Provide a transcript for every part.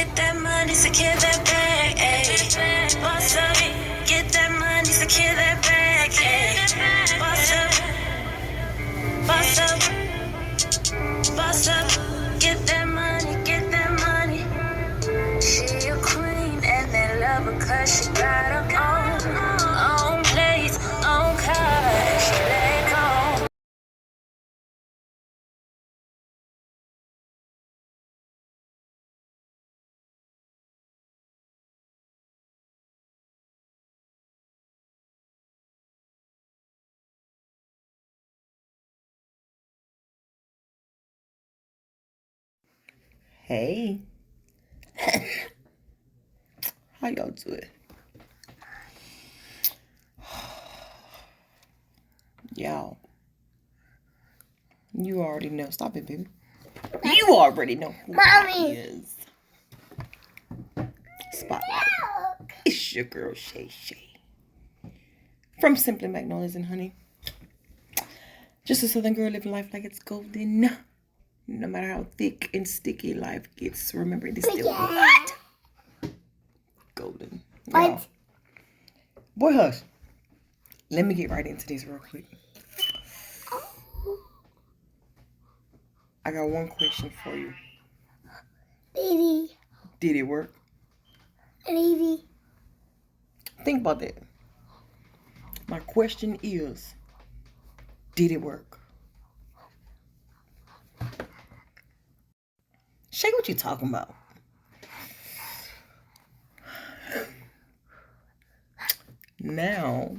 get that money, secure that bag, ayy. Boss up, get that money, secure that bag, ayy. Boss up, boss up, boss up, get that money, get that money. She a queen and they love her cause she got her own place, own car, she let go. Hey, how y'all doing? Y'all, you already know. Stop it, baby. You already know who Mommy. it is. Spotlight. It's your girl, Shay Shay. From Simply Magnolias and Honey. Just a southern girl living life like it's golden. No matter how thick and sticky life gets, remember it is still what? Golden. What? Boy, hush. Let me get right into this real quick. I got one question for you. Baby. Did it work? Baby. Think about that. My question is, did it work? Shay, what you talking about? Now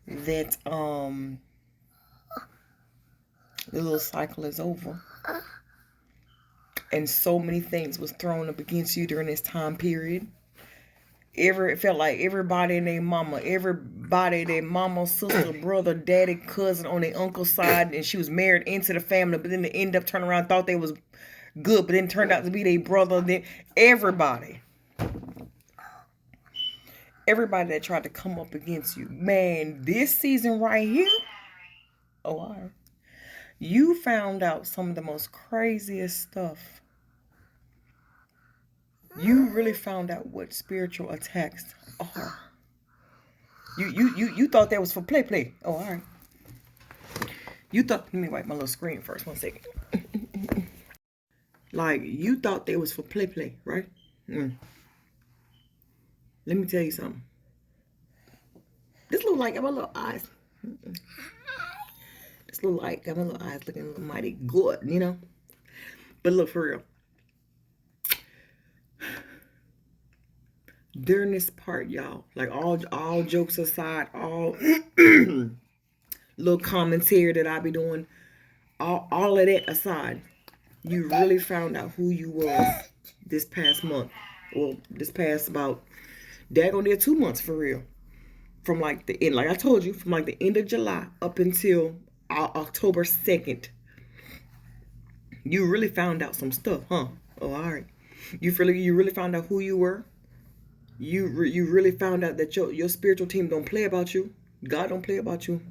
that the little cycle is over and so many things was thrown up against you during this time period, it felt like everybody and their mama, sister, brother, daddy, cousin on their uncle's side, and she was married into the family, but then they end up turning around, thought they was good, but then turned out to be their brother. Then everybody that tried to come up against you, man, this season right here, you found out some of the most craziest stuff. You really found out what spiritual attacks are. You thought that was for play. Oh, all right. You thought, let me wipe my little screen first, 1 second. Like, you thought they was for play, right? Let me tell you something. This look like got my little eyes. This look like got my little eyes looking a little mighty good, you know? But look, for real. During this part, y'all, like all jokes aside, all little commentary that I be doing, all of that aside, you really found out who you was this past month. Well, this past about daggone near 2 months for real. From like the end, like I told you, from like the end of July up until October 2nd. You really found out some stuff, huh? Oh, all right. You really found out who you were. You really found out that your spiritual team don't play about you. God don't play about you.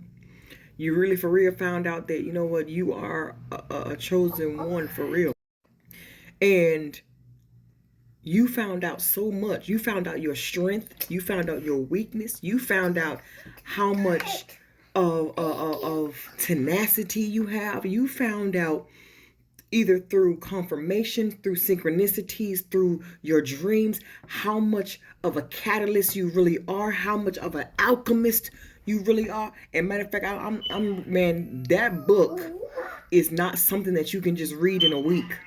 You really for real found out that, you know what, you are a chosen one for real. And you found out so much. You found out your strength. You found out your weakness. You found out how much of tenacity you have. You found out either through confirmation, through synchronicities, through your dreams, how much of a catalyst you really are, how much of an alchemist you really are. And matter of fact, man, that book is not something that you can just read in a week.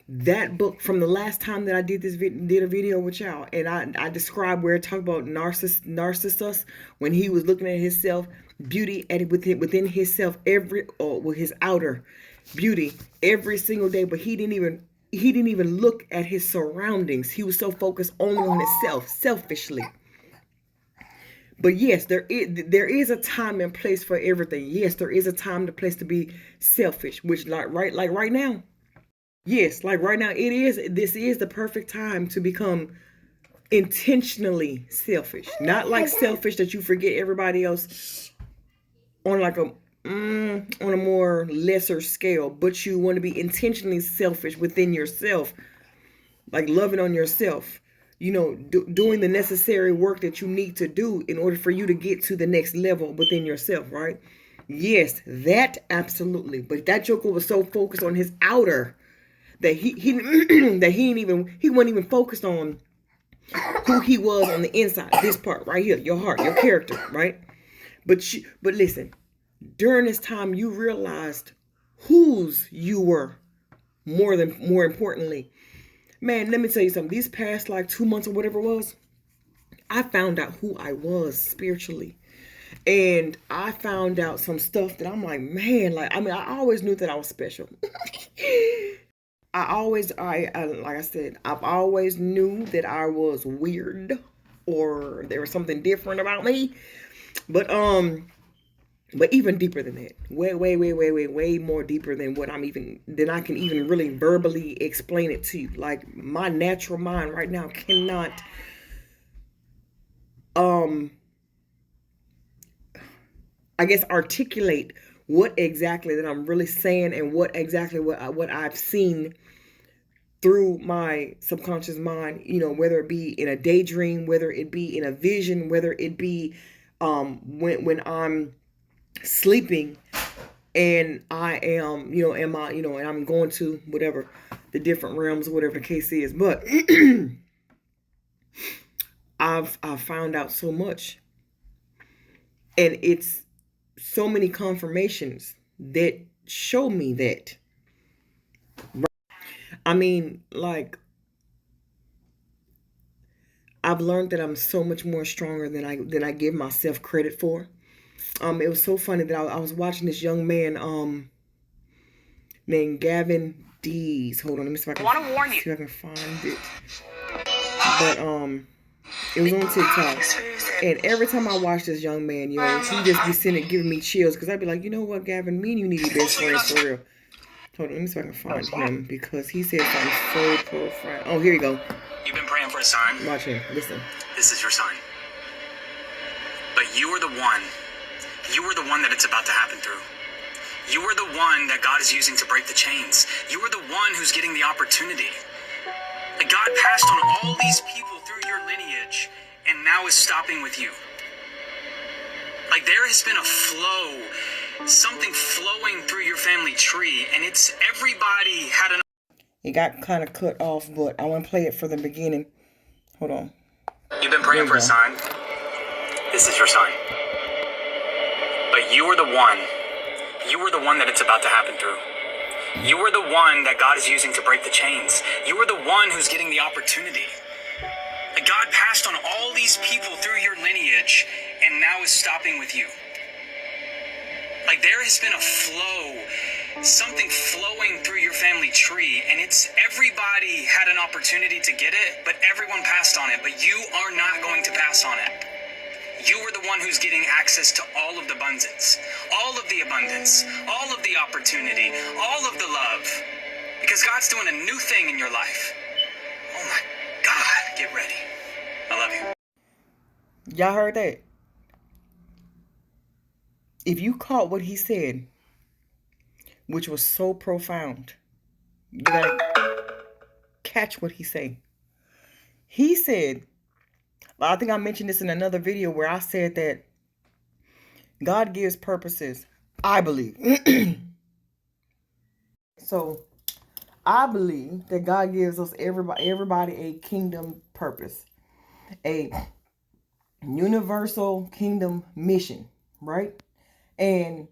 That book, from the last time that I did a video with y'all, and I described where it talked about Narcissus when he was looking at himself, beauty and within himself, his outer beauty every single day, but he didn't even look at his surroundings. He was so focused only on himself, selfishly. But yes, there is a time and place for everything. Yes, there is a time and place to be selfish, which like right now. Yes, like right now this is the perfect time to become intentionally selfish. Not like selfish that you forget everybody else on like on a more lesser scale, but you want to be intentionally selfish within yourself like loving on yourself, you know, doing the necessary work that you need to do in order for you to get to the next level within yourself, right? Yes, that absolutely. But that joker was so focused on his outer that he that he wasn't even focused on who he was on the inside. This part right here, your heart, your character, right? But listen, during this time you realized whose you were. More importantly, man, let me tell you something. These past like 2 months or whatever it was, I found out who I was spiritually. And I found out some stuff that I'm like, man, like, I mean, I always knew that I was special. Like I said, I've always knew that I was weird or there was something different about me. But even deeper than that, way more deeper than than I can even really verbally explain it to you. Like my natural mind right now cannot, I guess, articulate what exactly that I'm really saying and what I've seen through my subconscious mind, you know, whether it be in a daydream, whether it be in a vision, whether it be when I'm sleeping and I am, you know, and I'm going to whatever the different realms, whatever the case is. But I've found out so much, and it's so many confirmations that show me that. I mean, like, I've learned that I'm so much more stronger than I give myself credit for. It was so funny that I was watching this young man named Gavin Dees. Hold on, let me see if I can find it. But it was on TikTok, and every time I watch this young man, you know, he just be sitting giving me chills because I'd be like, you know what, Gavin, me and you need to be best friends for real. Hold on, let me see if I can find him because he said something so profound. Oh, here you go. You've been praying for a sign. Watch him. Listen. This is your sign. But you are the one. You are the one that it's about to happen through. You are the one that God is using to break the chains. You are the one who's getting the opportunity. Like God passed on all these people through your lineage and now is stopping with you. Like there has been a flow, something flowing through your family tree, and it's everybody had an... It got kind of cut off, but I want to play it for the beginning. Hold on. You've been praying for a sign. This is your sign. But you are the one. You are the one that it's about to happen through. You are the one that God is using to break the chains. You are the one who's getting the opportunity. Like God passed on all these people through your lineage and now is stopping with you. Like there has been a flow, something flowing through your family tree, and it's everybody had an opportunity to get it, but everyone passed on it, but you are not going to pass on it. You are the one who's getting access to all of the abundance, all of the opportunity, all of the love, because God's doing a new thing in your life. Oh my God, get ready. I love you. Y'all heard that? If you caught what he said, which was so profound, you gotta catch what he said. He said, I think I mentioned this in another video where I said that God gives purposes, I believe. So I believe that God gives us everybody a kingdom purpose, a universal kingdom mission, right? And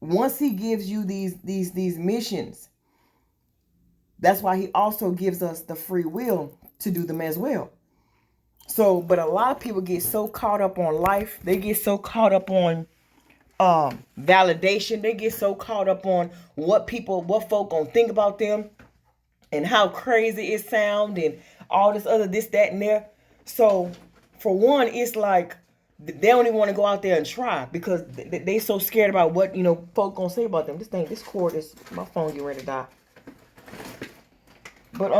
once he gives you these missions, that's why he also gives us the free will to do them as well. So, but a lot of people get so caught up on life. They get so caught up on validation. They get so caught up on what folk gonna think about them and how crazy it sound and all this, that, and there. So, for one, it's like they don't even want to go out there and try because they so scared about what, you know, folk gonna say about them. This cord is, my phone getting ready to die. But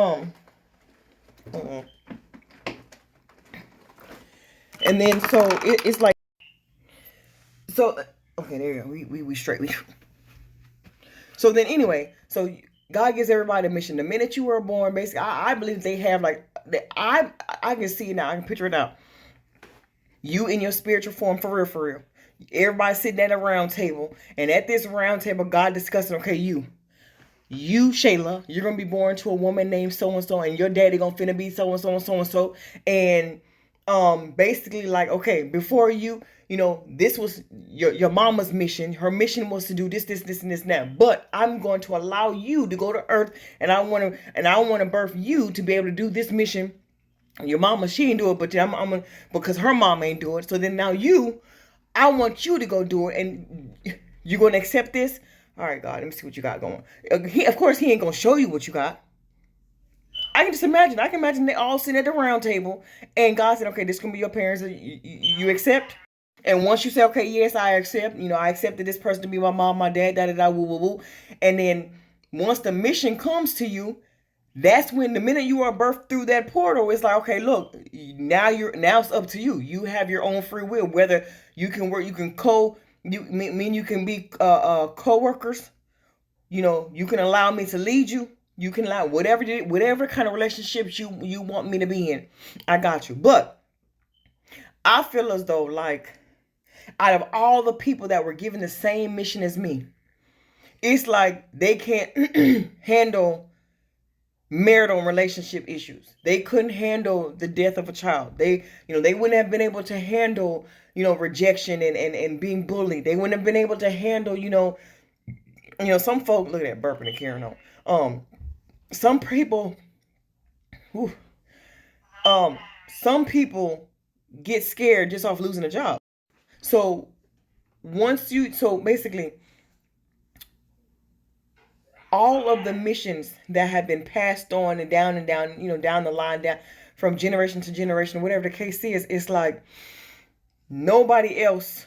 and then so it's like, so okay, there you go. We straight. So then anyway, so God gives everybody a mission. The minute you were born, basically, I believe they have like, I can see it now. I can picture it out. You in your spiritual form, for real, for real. Everybody sitting at a round table. And at this round table, God discussing, okay, you, Shayla, you're going to be born to a woman named so-and-so. And your daddy going to finna be so-and-so and so-and-so. And basically like, okay, before you, this was your mama's mission. Her mission was to do this, and this, and that. But I'm going to allow you to go to earth. And I want to birth you to be able to do this mission. Your mama, she ain't do it, but I'm gonna, because her mama ain't do it. So then now I want you to go do it, and you gonna accept this? All right, God, let me see what you got going. Of course, he ain't gonna show you what you got. I can just imagine. I can imagine they all sitting at the round table, and God said, "Okay, this is gonna be your parents. You accept." And once you say, "Okay, yes, I accept," I accepted this person to be my mom, my dad, woo, woo, woo. And then once the mission comes to you, that's when the minute you are birthed through that portal, it's like, okay, look, now it's up to you. You have your own free will, whether you can work, you can you can be co-workers. You can allow me to lead you. You can allow whatever kind of relationships you want me to be in. I got you. But I feel as though, like, out of all the people that were given the same mission as me, it's like they can't handle marital and relationship issues. They couldn't handle the death of a child. They wouldn't have been able to handle, rejection and being bullied. They wouldn't have been able to handle, some folk, look at that burping and carrying on. Some people, some people get scared just off losing a job. So basically, all of the missions that have been passed on and down, down the line, down from generation to generation, whatever the case is, it's like nobody else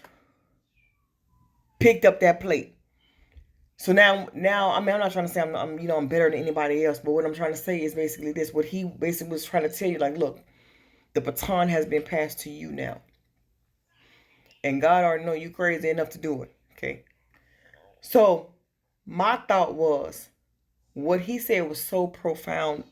picked up that plate. So now, I mean, I'm not trying to say I'm better than anybody else, but what I'm trying to say is basically this. What he basically was trying to tell you, like, look, the baton has been passed to you now. And God already know you crazy enough to do it. Okay. So my thought was, what he said was so profound.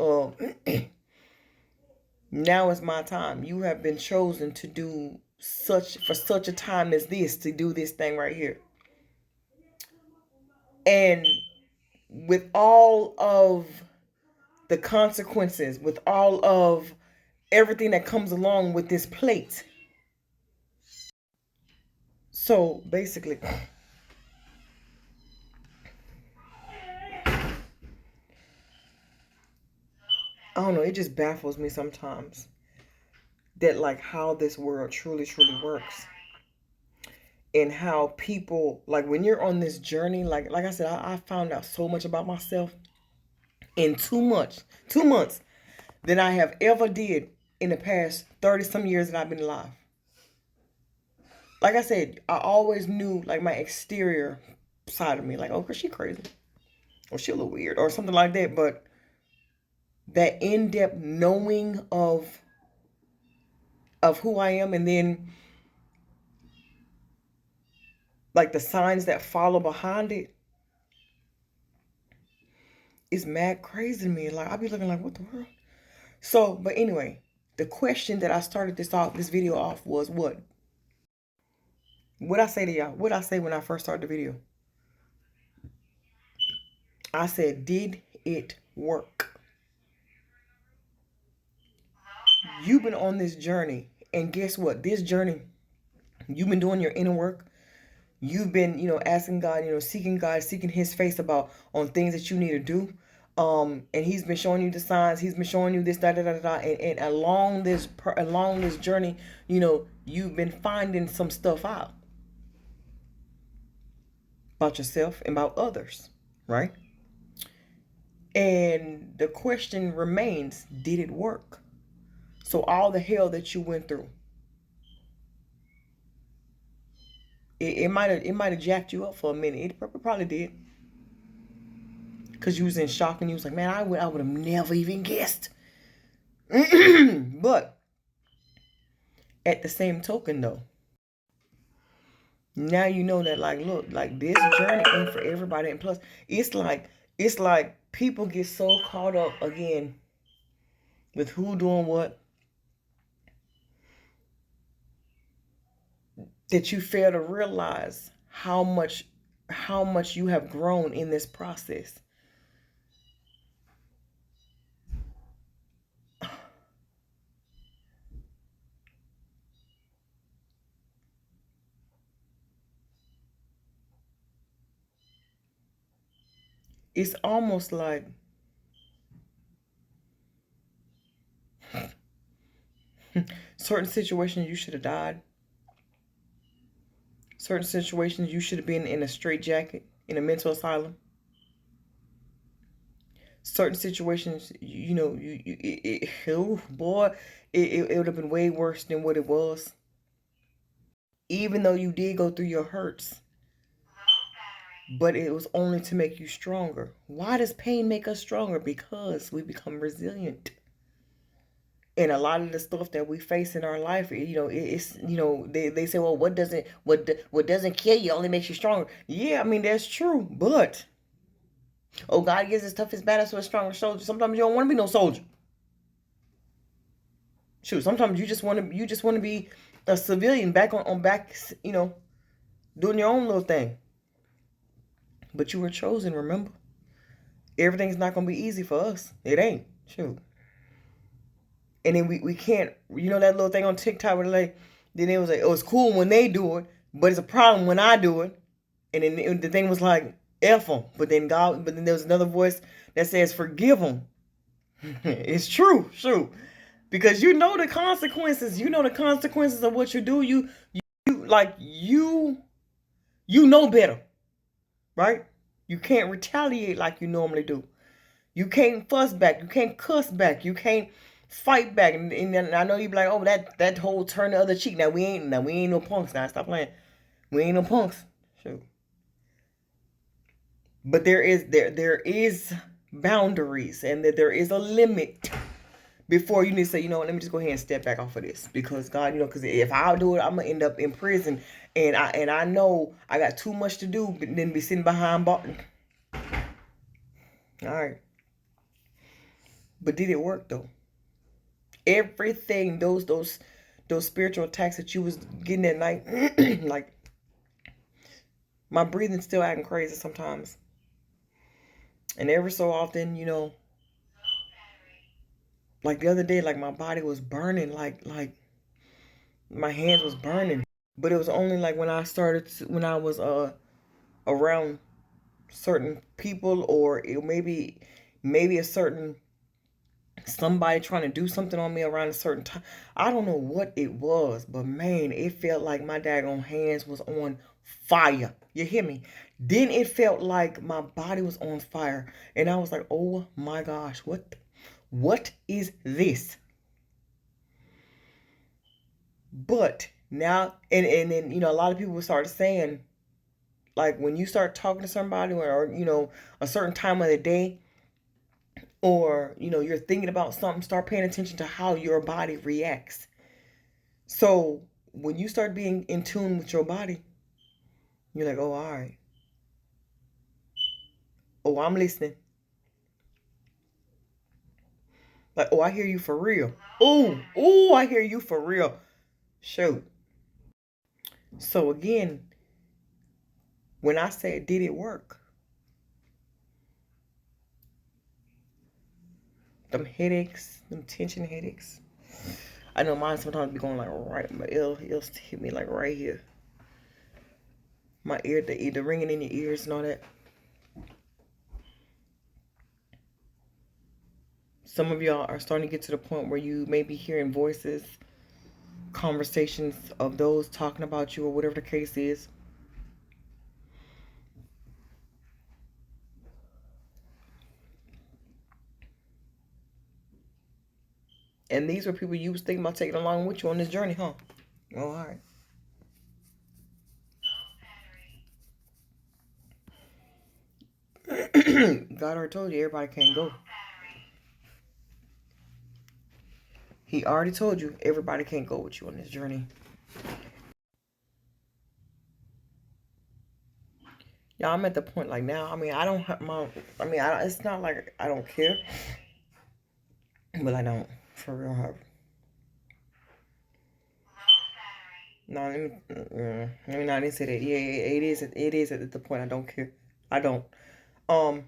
Now is my time. You have been chosen to do for such a time as this, to do this thing right here. And with all of the consequences, with all of everything that comes along with this plate. So basically, I don't know, it just baffles me sometimes that, like, how this world truly works. And how people, like, when you're on this journey, like I said, I found out so much about myself in 2 months than I have ever did in the past 30 some years that I've been alive. Like I said, I always knew, like, my exterior side of me, like, oh, 'cause she crazy, or she a little weird, or something like that. But that in-depth knowing of who I am, and then like the signs that follow behind it, is mad crazy to me. Like, I be looking like, what the world? So, but anyway, the question that I started this video off was, what I say to y'all? What I say when I first started the video? I said, did it work? You've been on this journey, and guess what? This journey, you've been doing your inner work. You've been, asking God, seeking God, seeking his face on things that you need to do. And he's been showing you the signs. He's been showing you this, and along this journey, you've been finding some stuff out about yourself and about others, right? And the question remains, did it work? So all the hell that you went through, it might have jacked you up for a minute. It probably did. Because you was in shock, and you was like, man, I would have never even guessed. But at the same token, though, Now you know that, like, look, like, this journey ain't for everybody. And plus, it's like people get so caught up again with who doing what that you fail to realize how much you have grown in this process. It's almost like certain situations you should have died. Certain situations you should have been in a straitjacket, in a mental asylum. Certain situations, oh boy, it would have been way worse than what it was. Even though you did go through your hurts, but it was only to make you stronger. Why does pain make us stronger? Because we become resilient. And a lot of the stuff that we face in our life, it's, they say, well, what doesn't kill you only makes you stronger. Yeah, I mean, that's true. But, God gives us toughest battle to a stronger soldier. Sometimes you don't want to be no soldier. Shoot, sometimes you just want to be a civilian back on back, doing your own little thing. But you were chosen, remember? Everything's not going to be easy for us. It ain't. Shoot. And then we can't, that little thing on TikTok where then it was like, oh, it's cool when they do it, but it's a problem when I do it. And then the thing was like, F them. But then there was another voice that says, forgive them. It's true. Because you know the consequences. You know the consequences of what you do. You know better. Right? You can't retaliate like you normally do. You can't fuss back. You can't cuss back. You can't fight back. And I know you be like, oh, that whole turn the other cheek. Now we ain't no punks, guys. Stop playing. We ain't no punks. Shoot. But there is boundaries, and that there is a limit before you need to say, let me just go ahead and step back off of this. Because God, because if I do it, I'm gonna end up in prison, and I know I got too much to do, but then be sitting behind bars. All right. But did it work though? Everything, those spiritual attacks that you was getting at night, like my breathing's still acting crazy sometimes. And every so often, like the other day, like my body was burning, like my hands was burning. But it was only like when I was around certain people, or maybe a certain somebody trying to do something on me around a certain time. I don't know what it was, but man, it felt like my daggone hands was on fire. You hear me? Then it felt like my body was on fire, and I was like, oh my gosh, what is this? But now, and then, a lot of people started saying, like, when you start talking to somebody, or a certain time of the day, or you're thinking about something, start paying attention to how your body reacts. So when you start being in tune with your body, you're like, oh, all right. Oh, I'm listening. Like, oh, I hear you for real. Oh, I hear you for real. Shoot. So again, when I said, did it work? Them headaches, them tension headaches. I know mine sometimes be going like right, but it'll hit me like right here. My ear, the ringing in your ears and all that. Some of y'all are starting to get to the point where you may be hearing voices, conversations of those talking about you, or whatever the case is. And these were people you was thinking about taking along with you on this journey, huh? Oh, all right. God already told you everybody can't go. He already told you everybody can't go with you on this journey. Y'all, I'm at the point like now. I mean, I don't have my. I mean, it's not like I don't care, but I don't for real. No, let me not didn't say that. Yeah, it is. It is at the point I don't care. I don't. My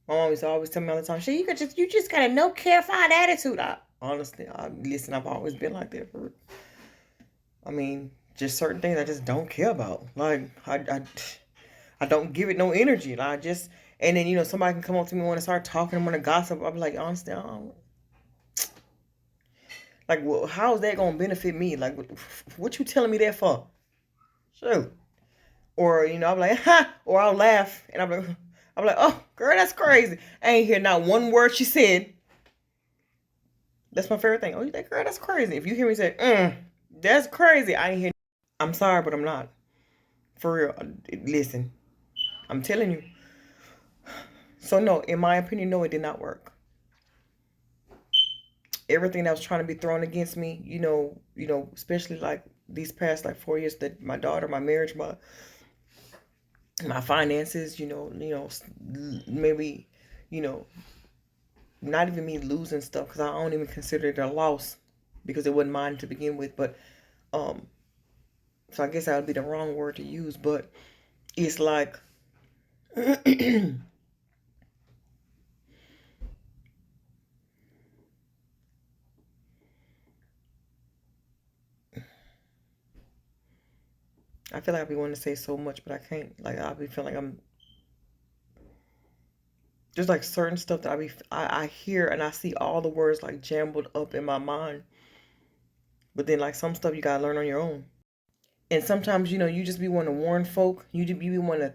mom used to always tell me all the time, "She, you just got a no care fine attitude." Honestly, listen, I've always been like that. I mean, just certain things I just don't care about. Like I don't give it no energy. Like, I just, and then somebody can come up to me when I start talking, want to gossip. I'll be like, honestly, I don't. Like, well, how is that gonna benefit me? Like, what you telling me that for? Shoot. Or I'm like, ha, or I'll laugh, and I'm like, oh, girl, that's crazy. I ain't hear not one word she said. That's my favorite thing. Oh, you think, girl, that's crazy. If you hear me say, that's crazy, I ain't hear. I'm sorry, but I'm not. For real. Listen, I'm telling you. So no, in my opinion, no, it did not work. Everything that was trying to be thrown against me, especially like these past like 4 years, that my daughter, my marriage, my finances, maybe, not even me losing stuff, because I don't even consider it a loss because it wasn't mine to begin with. But so I guess that would be the wrong word to use, but it's like I feel like I be wanting to say so much, but I can't. Like, I be feeling like there's like certain stuff that I hear and I see all the words like jumbled up in my mind. But then like some stuff you gotta learn on your own. And sometimes, you just be wanting to warn folk. You be want to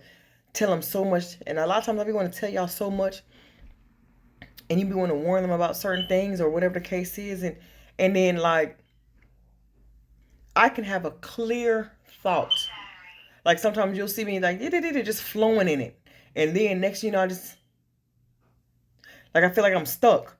tell them so much. And a lot of times I be want to tell y'all so much. And you be want to warn them about certain things or whatever the case is. And then like, I can have a clear thought. Like sometimes you'll see me like, just flowing in it. And then next, I just, like, I feel like I'm stuck.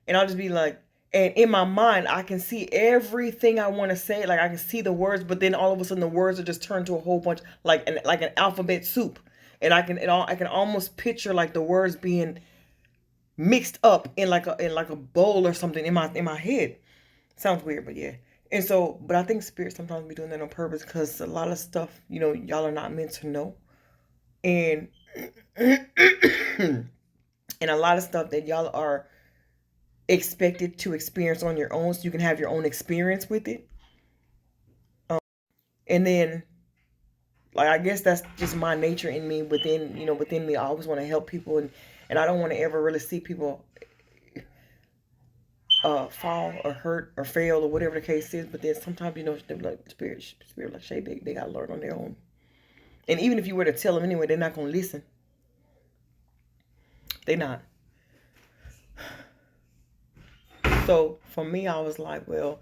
And I'll just be like, and in my mind, I can see everything I want to say. Like, I can see the words, but then all of a sudden the words are just turned to a whole bunch, like an alphabet soup. And I can almost picture like the words being mixed up in like a bowl or something in my head. Sounds weird, but yeah. And so, but I think spirit sometimes be doing that on purpose, because a lot of stuff, y'all are not meant to know. And and a lot of stuff that y'all are expected to experience on your own, so you can have your own experience with it. And then, like, I guess that's just my nature in me, within me. I always want to help people, and I don't want to ever really see people fall or hurt or fail or whatever the case is. But then sometimes, they're like, spirit like, Shay, they gotta learn on their own. And even if you were to tell them anyway, they're not gonna listen. They're not. So for me, I was like, well,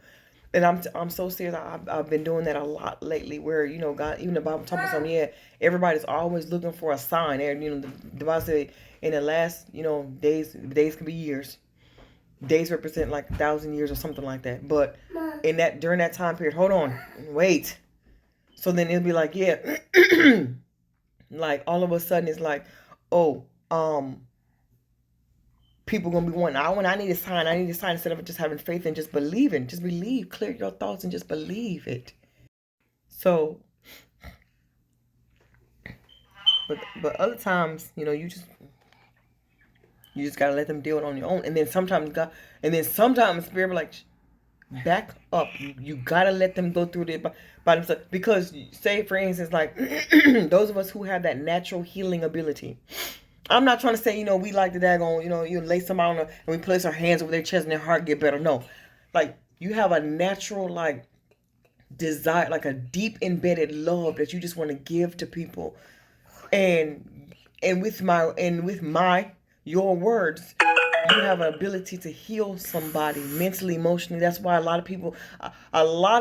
and I'm so serious. I've been doing that a lot lately, where God, even the Bible talking about something. Yeah, everybody's always looking for a sign. And the Bible said in the last days can be years. Days represent like 1,000 years or something like that. But in that, during that time period, hold on, wait. So then it'll be like, yeah, like all of a sudden it's like, oh, people gonna be wanting, I need a sign, instead of just having faith and just believing. Just believe, clear your thoughts and just believe it. So, but other times, you just gotta let them deal it on your own. And then sometimes spirit be like, back up. You gotta let them go through it by themselves. Because say, for instance, like those of us who have that natural healing ability. I'm not trying to say, we like the daggone, you lay somebody on and we place our hands over their chest and their heart get better. No. Like, you have a natural, like, desire, like a deep embedded love that you just want to give to people. And with your words, you have an ability to heal somebody mentally, emotionally. That's why a lot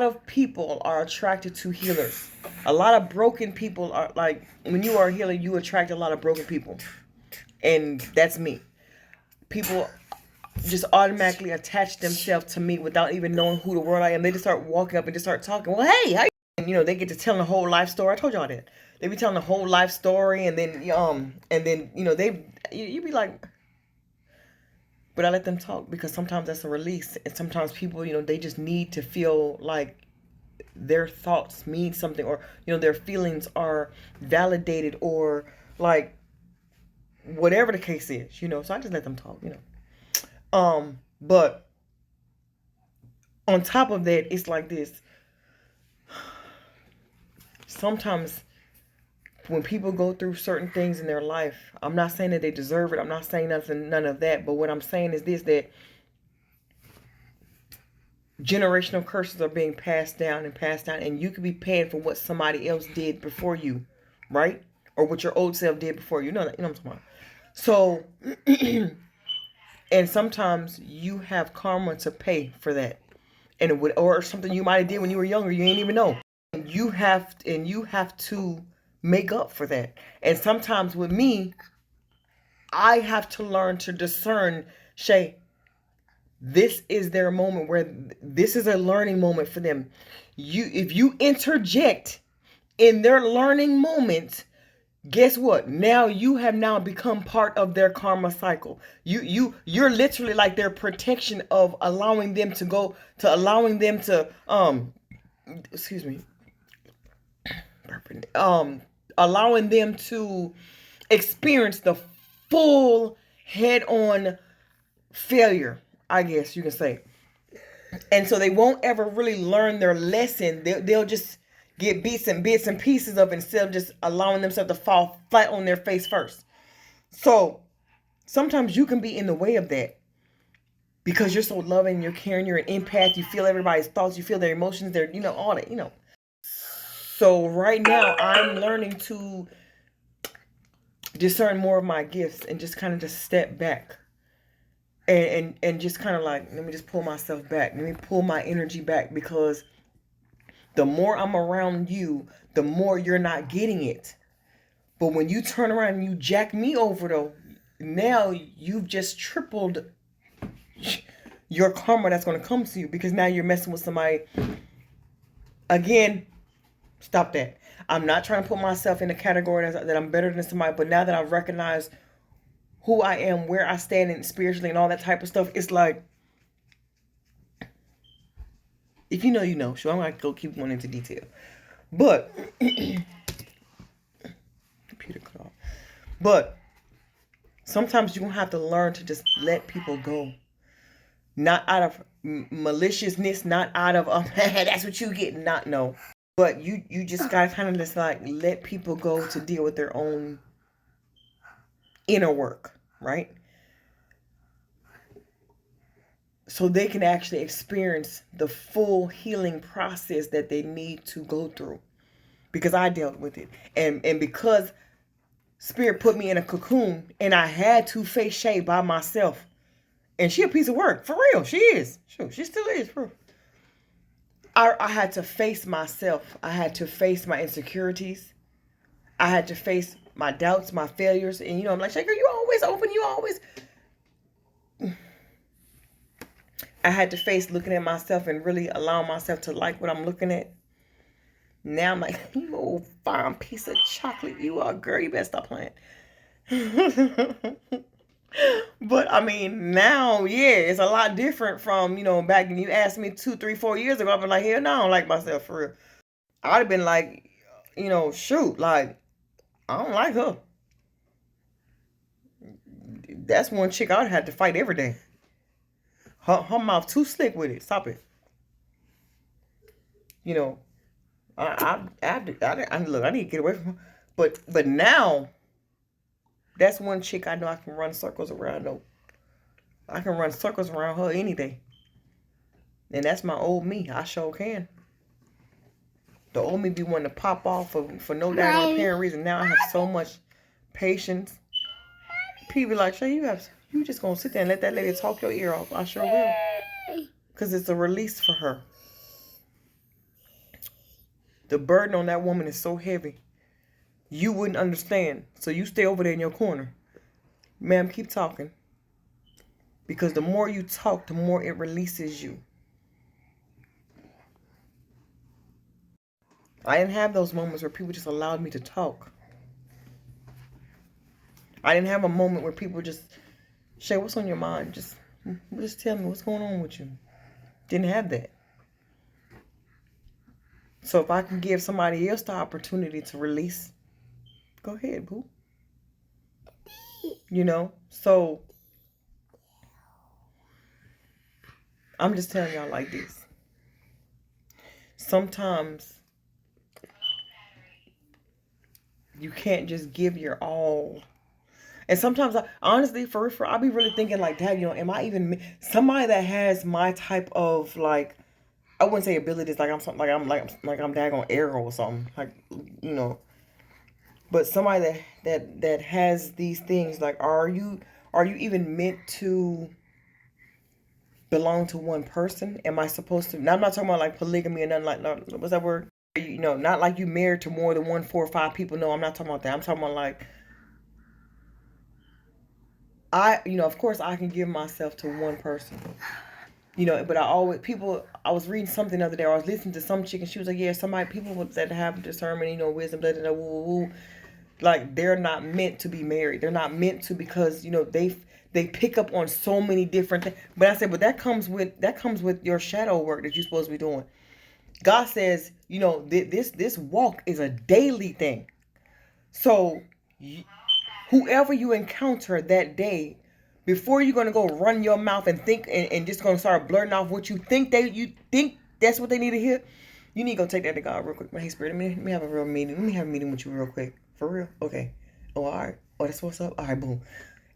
of people are attracted to healers. A lot of broken people are, like, when you are a healer, you attract a lot of broken people. And that's me. People just automatically attach themselves to me without even knowing who the world I am. They just start walking up and just start talking. Well, hey, how you You know, they get to tell the whole life story. I told y'all that. They be telling the whole life story, and then you know, you be like, but I let them talk because sometimes that's a release, and sometimes people, you know, they just need to feel like their thoughts mean something, or you know, their feelings are validated, or like whatever the case is, you know. So I just let them talk, you know. But on top of that, it's like this. Sometimes when people go through certain things in their life, I'm not saying that they deserve it. I'm not saying none of that. But what I'm saying is this, that generational curses are being passed down, and you could be paying for what somebody else did before you, right? Or what your old self did before you. You know what I'm talking about. So, and sometimes you have karma to pay for that. And it would, or something you might have did when you were younger, you ain't even know. And you have to make up for that. And sometimes with me, I have to learn to discern, Shay, this is their moment, where this is a learning moment for them. If you interject in their learning moment, guess what? Now you have now become part of their karma cycle. You're literally like their protection of allowing them to go, to allowing them to excuse me, allowing them to experience the full head-on failure, I guess you can say. And so they won't ever really learn their lesson. They'll just get bits and pieces of it, instead of just allowing themselves to fall flat on their face first. So sometimes you can be in the way of that because you're so loving, you're caring, you're an empath, you feel everybody's thoughts, you feel their emotions, their, you know, all that, you know. So right now I'm learning to discern more of my gifts and just kind of just step back and just kind of like, let me just pull myself back. Let me pull my energy back, because the more I'm around you, the more you're not getting it. But when you turn around and you jack me over, though, now you've just tripled your karma that's going to come to you, because now you're messing with somebody. Again, stop that. I'm not trying to put myself in the category that I'm better than somebody, but now that I've recognized who I am, where I stand in spiritually and all that type of stuff, it's like, if you know, you know. So I'm going to go keep going into detail. But, computer cut off. But, sometimes you're going to have to learn to just let people go. Not out of maliciousness, not out of, that's what you get, not, no. But you just got to kind of just like let people go to deal with their own inner work, right? So they can actually experience the full healing process that they need to go through. Because I dealt with it. And because Spirit put me in a cocoon, and I had to face Shay by myself. And she a piece of work. For real. She is. Sure, she still is. Bro. I had to face myself. I had to face my insecurities. I had to face my doubts, my failures. And, you know, I'm like, Shaker, you always open. You always... I had to face looking at myself and really allowing myself to like what I'm looking at. Now I'm like, you old fine piece of chocolate. You are, girl. You better stop playing. But I mean, now, yeah, it's a lot different from, you know, back when you asked me 2, 3, 4 years ago. I'd be like, hell no, I don't like myself for real. I'd have been like, you know, shoot, like, I don't like her. That's one chick I would have to fight every day. Her mouth too slick with it. Stop it. You know, I look, I need to get away from her. But now, that's one chick I know I can run circles around. No, I can run circles around her any day. And that's my old me. I sure can. The old me be wanting to pop off for no damn apparent reason. Now I have so much patience. People like, Shay, you just gonna sit there and let that lady talk your ear off. I sure will. Because it's a release for her. The burden on that woman is so heavy. You wouldn't understand. So you stay over there in your corner. Ma'am, keep talking. Because the more you talk, the more it releases you. I didn't have those moments where people just allowed me to talk. I didn't have a moment where people just, Shay, what's on your mind? Just tell me what's going on with you. Didn't have that. So if I can give somebody else the opportunity to release, go ahead, boo. You know? So I'm just telling y'all like this. Sometimes you can't just give your all. And sometimes, honestly, for I'll be really thinking like, dad, you know, am I even somebody that has my type of like, I wouldn't say abilities, like I'm something like I'm daggone arrow or something, like, you know. But somebody that has these things, like, are you even meant to belong to one person? Am I supposed to? Now I'm not talking about like polygamy or nothing like, no, what's that word? You know, not like you married to more than 1, 4, or 5 people. No, I'm not talking about that. I'm talking about like, you know, of course I can give myself to one person, you know, but I was reading something the other day, or I was listening to some chick, and she was like, yeah, people that have discernment, you know, wisdom, blah, blah, blah, woo, woo, woo, like they're not meant to be married. They're not meant to, because, you know, they pick up on so many different things. But I said, but that comes with your shadow work that you're supposed to be doing. God says, you know, this walk is a daily thing. So whoever you encounter that day, before you're going to go run your mouth and think and just going to start blurting off what you think that's what they need to hear, you need to go take that to God real quick. Hey, Spirit, let me have a real meeting. Let me have a meeting with you real quick. For real? Okay. Oh, all right. Oh, that's what's up? All right, boom.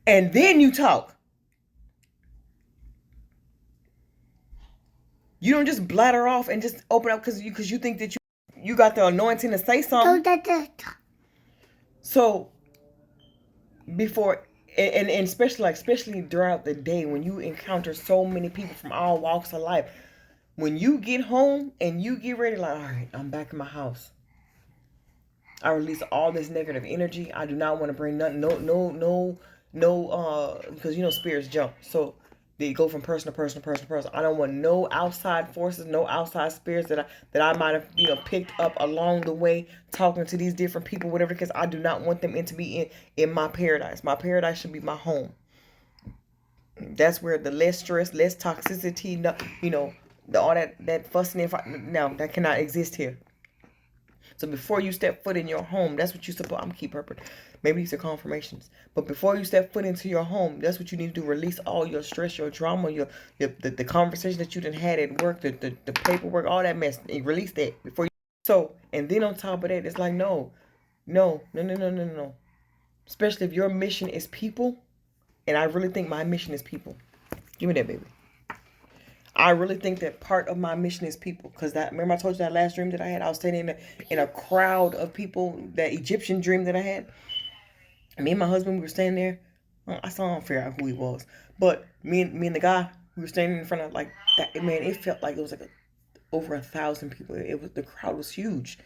And then you talk. You don't just bladder off and just open up because you think that you got the anointing to say something. So before, and especially throughout the day, when you encounter so many people from all walks of life, when you get home and you get ready, like, all right, I'm back in my house. I release all this negative energy. I do not want to bring nothing, no, because you know spirits jump. So they go from person to person to person to person. I don't want no outside forces, no outside spirits that I might have, you know, picked up along the way talking to these different people, whatever, because I do not want them to be in my paradise. My paradise should be my home. That's where the less stress, less toxicity, you know, all that fussing and fighting. No, that cannot exist here. So before you step foot in your home, that's what you're supposed. I'm keep purpose. Maybe these are confirmations. But before you step foot into your home, that's what you need to do. Release all your stress, your drama, the conversation that you done had at work, the paperwork, all that mess. Release that before you. So, and then on top of that, it's like no. Especially if your mission is people, and I really think my mission is people. Give me that, baby. I really think that part of my mission is people, because remember I told you that last dream that I had? I was standing in a crowd of people, that Egyptian dream that I had. Me and my husband, we were standing there. Well, I still don't figure out who he was, but me and the guy, we were standing in front of like that. Man, it felt like it was like over 1,000 people. The crowd was huge,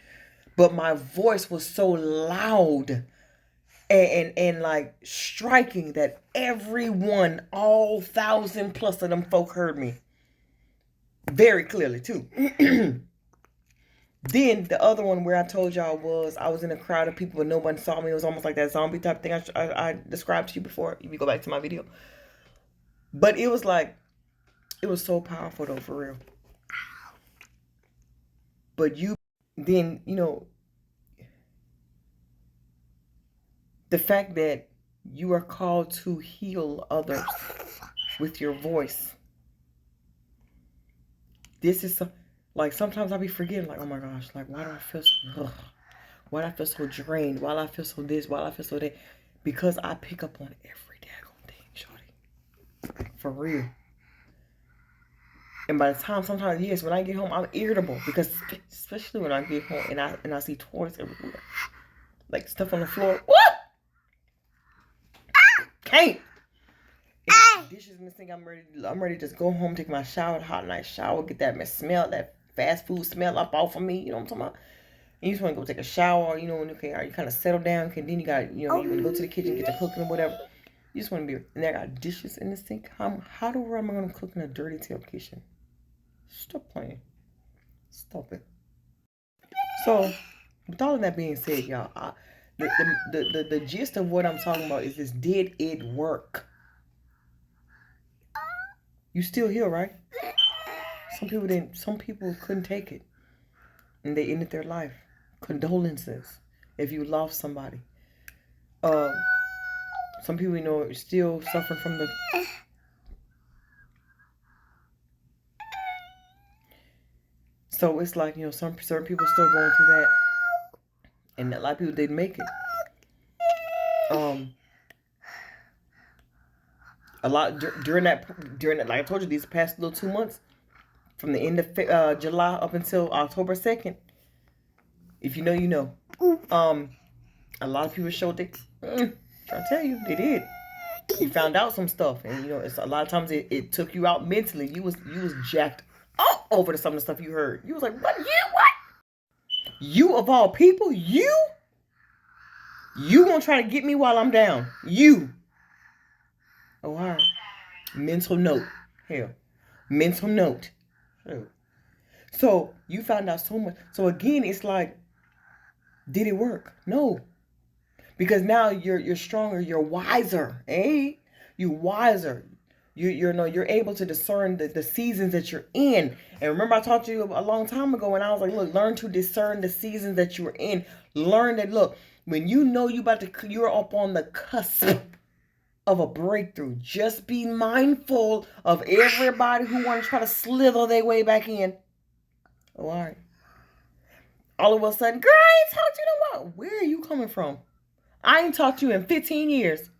but my voice was so loud and like striking that everyone, all 1,000 plus of them folk heard me. Very clearly too. Then the other one where I told y'all I was in a crowd of people but no one saw me. It was almost like that zombie type thing I described to you before. If you go back to my video. But it was so powerful though, for real. But then, you know, the fact that you are called to heal others with your voice. This is like, sometimes I be forgetting, like, oh my gosh, like, why do I feel so, why do I feel so drained? Why do I feel so this? Why do I feel so that? Because I pick up on every daggone thing, shorty. For real. And by the time, sometimes, yes, when I get home, I'm irritable, because especially when I get home and I see toys everywhere, like stuff on the floor. What? Can't. Dishes in the sink. I'm ready to just go home, take my shower, hot night shower, get that smell, that fast food smell up off of me. You know what I'm talking about? And you just want to go take a shower, you know, and okay, you kind of settle down, and then you got, you know, you want to go to the kitchen, get the cooking or whatever. You just want to be, and I got dishes in the sink. How the world am I going to cook in a dirty tail kitchen? Stop playing. Stop it. So, with all of that being said, y'all, the gist of what I'm talking about is this: did it work? You still here, right? Some people didn't. Some people couldn't take it, and they ended their life. Condolences if you lost somebody. Some people, are still suffering from the. So it's like, some certain people still going through that, and a lot of people didn't make it. A lot during that, like I told you, these past little 2 months, from the end of July up until October 2nd. If you know, you know. A lot of people showed they. Trying to tell you, they did. You found out some stuff, and it's a lot of times it took you out mentally. You was jacked up over some of the stuff you heard. You was like, what? You of all people, you gonna try to get me while I'm down? You. Oh, all right. Mental note. Hell, mental note. Hell. So you found out so much. So again, it's like, did it work? No. Because now you're stronger, you're wiser, eh? You're wiser. You're able to discern the seasons that you're in. And remember, I talked to you a long time ago, and I was like, look, learn to discern the seasons that you're in. Learn that, look, when you're up on the cusp of a breakthrough, just be mindful of everybody who want to try to slither their way back in. Oh, all right. All of a sudden, girl, I ain't talked to you in a while. Where are you coming from? I ain't talked to you in 15 years.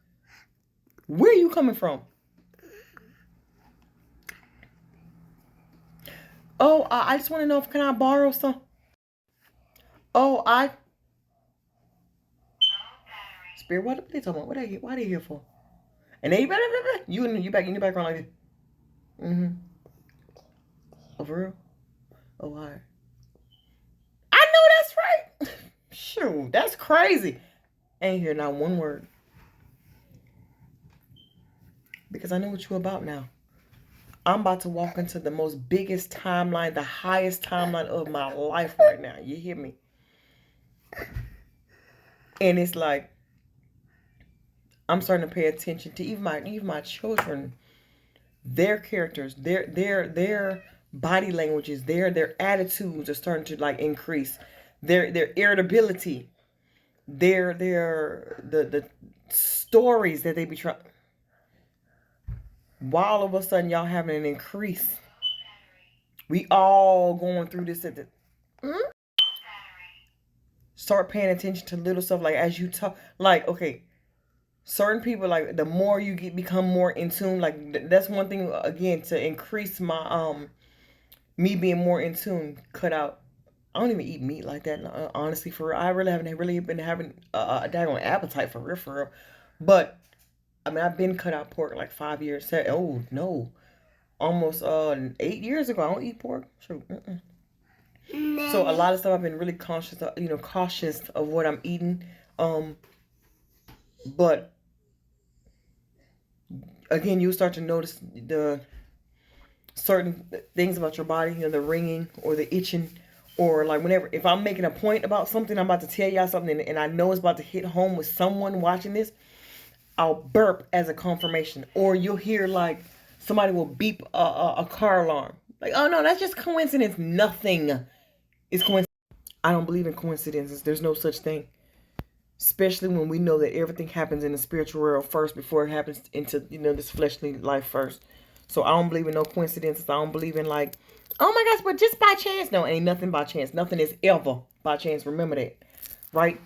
Where are you coming from? Oh, I just want to know if can I borrow some. Oh, Spirit, what are they talking about? What are they here for? And they you back in your background like this. Mm-hmm. Oh, for real? Oh, hi. I know that's right. Shoot, that's crazy. Ain't hear not one word. Because I know what you're about now. I'm about to walk into the most biggest timeline, the highest timeline of my life right now. You hear me? And it's like, I'm starting to pay attention to even my children, their characters, their body languages, their attitudes are starting to like increase. Their irritability, the stories that they be trying. While all of a sudden y'all having an increase. We all going through this at the start paying attention to little stuff, like as you talk, like, okay, certain people, like the more you become more in tune, like that's one thing again to increase my me being more in tune. Cut out. I don't even eat meat like that, honestly, for real. I really haven't been having a daggone appetite for real. But I mean, I've been cut out pork like 5 years. Oh no, almost 8 years ago. I don't eat pork. Sure. So a lot of stuff I've been really cautious of what I'm eating. But again, you start to notice the certain things about your body, the ringing or the itching, or like whenever, if I'm making a point about something, I'm about to tell y'all something, and I know it's about to hit home with someone watching this, I'll burp as a confirmation. Or you'll hear like somebody will beep a car alarm. Like, oh no, that's just coincidence. Nothing is coincidence. I don't believe in coincidences. There's no such thing. Especially when we know that everything happens in the spiritual world first before it happens into, this fleshly life first. So I don't believe in no coincidences. I don't believe in like, oh my gosh, but just by chance. No, ain't nothing by chance. Nothing is ever by chance. Remember that, right?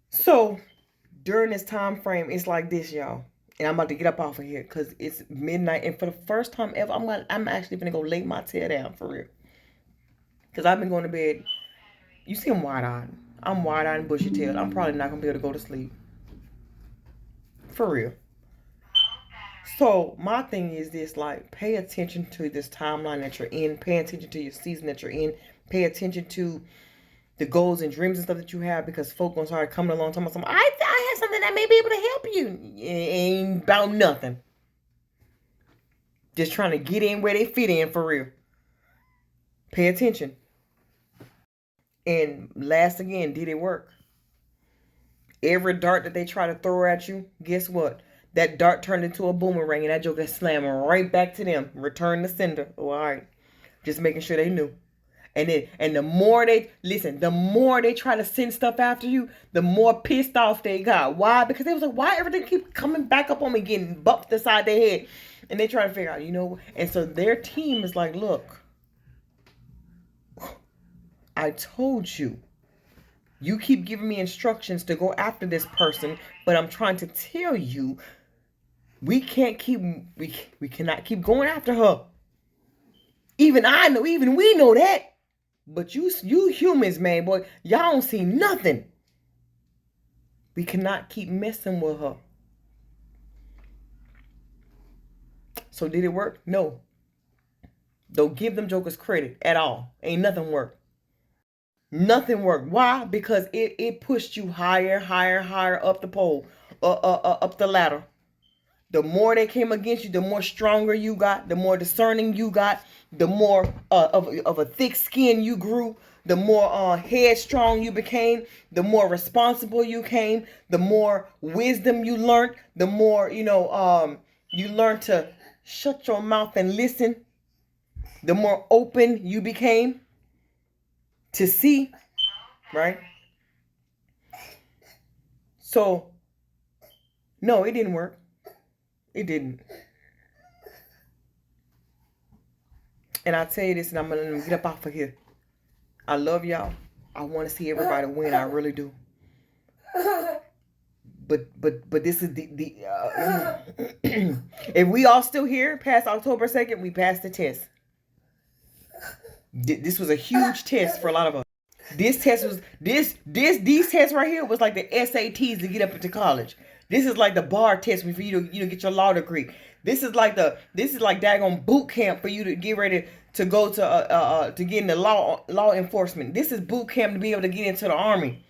So during this time frame, it's like this, y'all. And I'm about to get up off of here because it's midnight. And for the first time ever, I'm actually going to go lay my tail down for real. Because I've been going to bed. You see I'm wide-eyed. I'm wide-eyed and bushy-tailed. I'm probably not going to be able to go to sleep. For real. So my thing is this, like, pay attention to this timeline that you're in. Pay attention to your season that you're in. Pay attention to the goals and dreams and stuff that you have, because folk gonna start coming along talking about something. I have something that may be able to help you. It ain't about nothing. Just trying to get in where they fit in for real. Pay attention. And last again, did it work? Every dart that they try to throw at you, guess what? That dart turned into a boomerang and that joker slammed right back to them. Return the sender. Oh, all right. Just making sure they knew. And the more they the more they try to send stuff after you, the more pissed off they got. Why? Because they was like, why everything keep coming back up on me, getting bumped aside their head? And they try to figure out, and so their team is like, look, I told you. You keep giving me instructions to go after this person, but I'm trying to tell you, we cannot keep going after her. Even we know that. But you humans, man, boy, y'all don't see nothing. We cannot keep messing with her. So did it work? No. Don't give them jokers credit at all. Ain't nothing worked. Nothing worked. Why? Because it pushed you higher up the pole, up the ladder. The more they came against you, the more stronger you got, the more discerning you got, the more of a thick skin you grew, the more headstrong you became, the more responsible you came, the more wisdom you learned, the more you learned to shut your mouth and listen, the more open you became to see, right? So, no, it didn't work. It didn't. And I'll tell you this, and I'm going to get up off of here. I love y'all. I want to see everybody win. I really do. But this is the if we all still here past October 2nd, we passed the test. This was a huge test for a lot of us. This test was these tests right here was like the SATs to get up into college. This is like the bar test for you to get your law degree. This is like daggone boot camp for you to get ready to go to get into law enforcement. This is boot camp to be able to get into the army.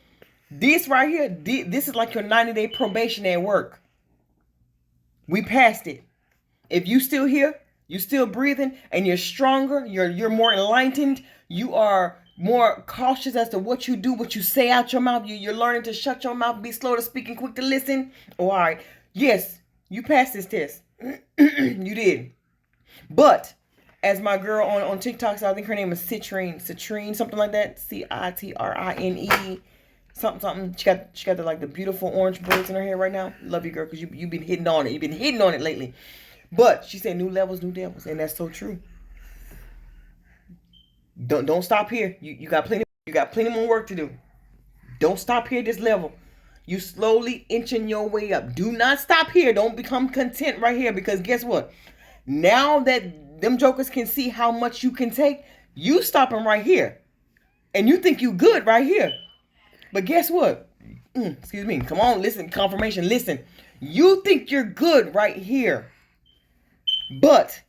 This right here, this is like your 90-day probation at work. We passed it. If you still here, you still breathing, and you're stronger, you're more enlightened, you are more cautious as to what you do, what you say out your mouth. You're learning to shut your mouth, be slow to speak and quick to listen. Oh, all right. Yes, you passed this test. You did. But as my girl on TikTok, so I think her name is Citrine, something like that. Citrine, something. She got the beautiful orange braids in her hair right now. Love you, girl, because you've been hitting on it. You've been hitting on it lately. But she said new levels, new devils, and that's so true. Don't stop here. You got plenty more work to do. Don't stop here at this level. You slowly inching your way up. Do not stop here. Don't become content right here, because guess what? Now that them jokers can see how much you can take, you stopping right here. And you think you good right here. But guess what? Excuse me. Come on, listen. Confirmation. Listen. You think you're good right here. But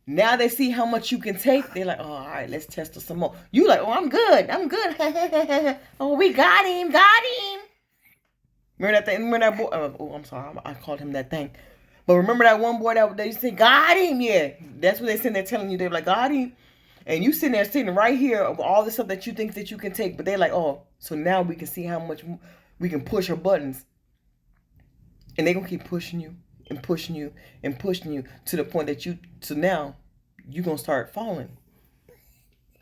now they see how much you can take. They're like, oh, all right, let's test us some more. You like, oh, I'm good. Oh, we got him. Remember that thing? Remember that boy? Oh, I'm sorry. I called him that thing. But remember that one boy that they said, got him? Yeah. That's what they sitting there telling you. They're like, got him. And you sitting right here of all the stuff that you think that you can take. But they're like, oh, so now we can see how much we can push our buttons. And they're going to keep pushing you and pushing you and pushing you to the point that so now you're going to start falling.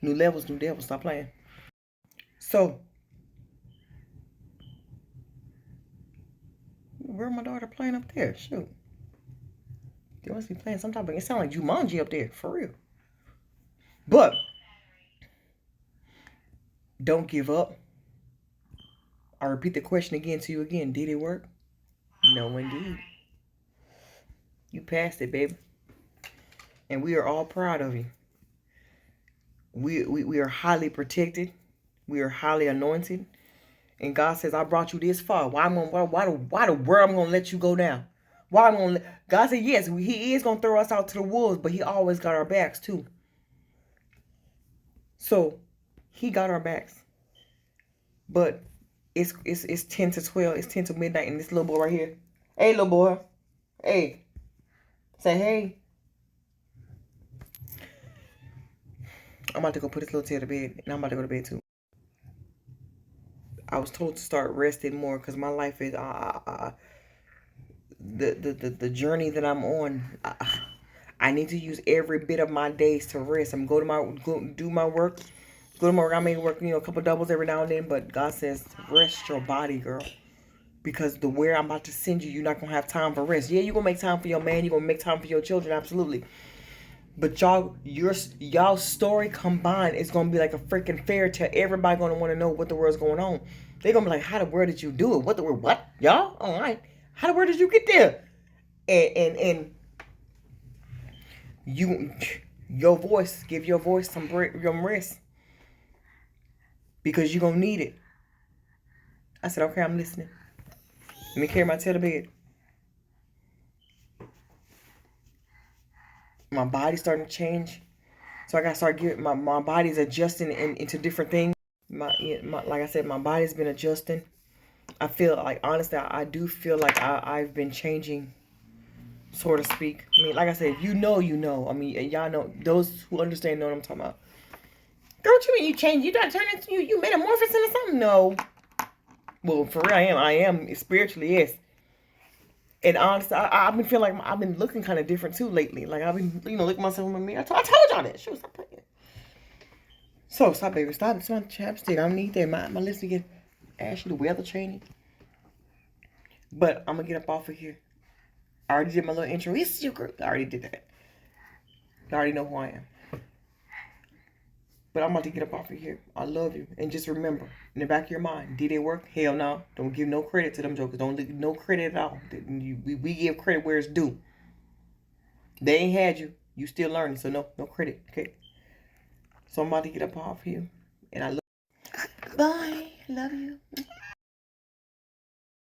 New levels, new devils. Stop playing. So, where my daughter playing up there? Shoot. They must be playing some type of, it sounds like Jumanji up there, for real. But, don't give up. I repeat the question again to you again. Did it work? No, indeed. You passed it, baby. And we are all proud of you. We are highly protected. We are highly anointed. And God says, I brought you this far. Why the world I'm going to let you go down? God said, yes, he is going to throw us out to the wolves, but he always got our backs too. So, he got our backs. But it's 10 to 12. It's 10 to midnight, and this little boy right here. Hey, little boy. Hey. Say hey. I'm about to go put this little tail to bed, and I'm about to go to bed too. I was told to start resting more because my life is the journey that I'm on. I need to use every bit of my days to rest. I'm go do my work. Go to my work. I may work, a couple doubles every now and then, but God says rest your body, girl. Because the where I'm about to send you, you're not gonna have time for rest. Yeah, you're gonna make time for your man. You're gonna make time for your children, absolutely. But y'all story combined is gonna be like a freaking fairy tale. Everybody gonna want to know what the world's going on. They're gonna be like, how the world did you do it? What the world? What? Y'all? All right. How the world did you get there? And your voice, give your voice some rest. Because you're gonna need it. I said, okay, I'm listening. Let me carry my tail to bed. My body's starting to change. So I gotta start getting my body's adjusting into different things. Like I said, my body's been adjusting. I feel like, honestly, I do feel like I've been changing, so to speak. I mean, like I said, you know. I mean, y'all know, those who understand know what I'm talking about. Girl, what you mean you changed? You not turning into you metamorphosis into something? No. Well, for real, I am spiritually, yes. And honestly, I've been feeling like I've been looking kind of different too lately. Like I've been, looking at myself in the mirror. I told y'all that. Shoot, stop playing. So stop, baby. Stop. It's my chapstick. I don't need that. My lips get ashy. The weather changing. But I'm gonna get up off of here. I already did my little intro. It's your girl. I already did that. You already know who I am. But I'm about to get up off of here. I love you. And just remember, in the back of your mind, did it work? Hell no. Don't give no credit to them jokers. Don't give no credit at all. We give credit where it's due. They ain't had you. You still learning. So no credit. Okay. So I'm about to get up off here. And I love you. Bye. Love you.